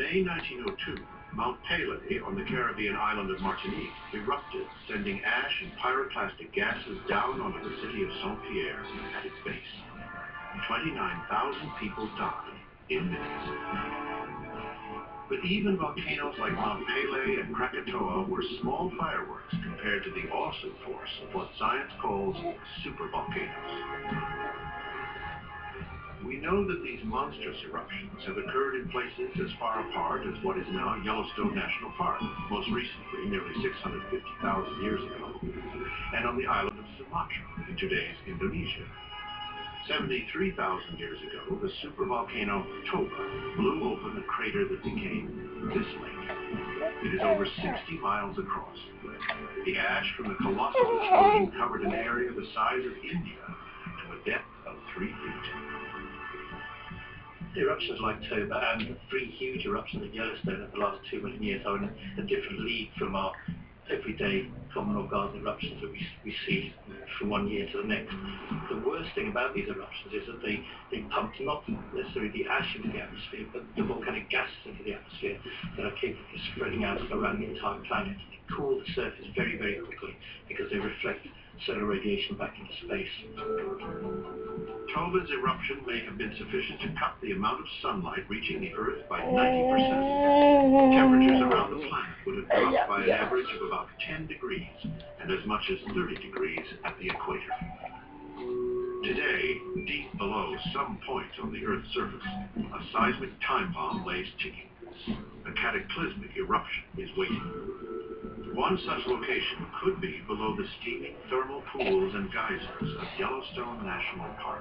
May 1902, Mount Pelee on the Caribbean island of Martinique erupted, sending ash and pyroclastic gases down onto the city of Saint-Pierre at its base. 29,000 people died in minutes. But even volcanoes like Mount Pelee and Krakatoa were small fireworks compared to the awesome force of what science calls supervolcanoes. We know that these monstrous eruptions have occurred in places as far apart as what is now Yellowstone National Park, most recently nearly 650,000 years ago, and on the island of Sumatra in today's Indonesia. 73,000 years ago, the supervolcano Toba blew open a crater that became this lake. It is over 60 miles across. The ash from the colossal explosion covered an area the size of India to a depth of 3 feet. Eruptions like Toba and the 3 huge eruptions at Yellowstone in the last 2 million years are in a different league from our everyday common or garden eruptions that we see from one year to the next. The worst thing about these eruptions is that they pump not necessarily the ash into the atmosphere, but the volcanic gases into the atmosphere that are capable of spreading out around the entire planet. They cool the surface very, very quickly because they reflect solar radiation back into space. Toba's eruption may have been sufficient to cut the amount of sunlight reaching the Earth by 90%. Temperatures around the planet would have dropped by an average of about 10 degrees and as much as 30 degrees at the equator. Today, deep below some point on the Earth's surface, a seismic time bomb lays ticking. A cataclysmic eruption is waiting. One such location could be below the steaming thermal pools and geysers of Yellowstone National Park.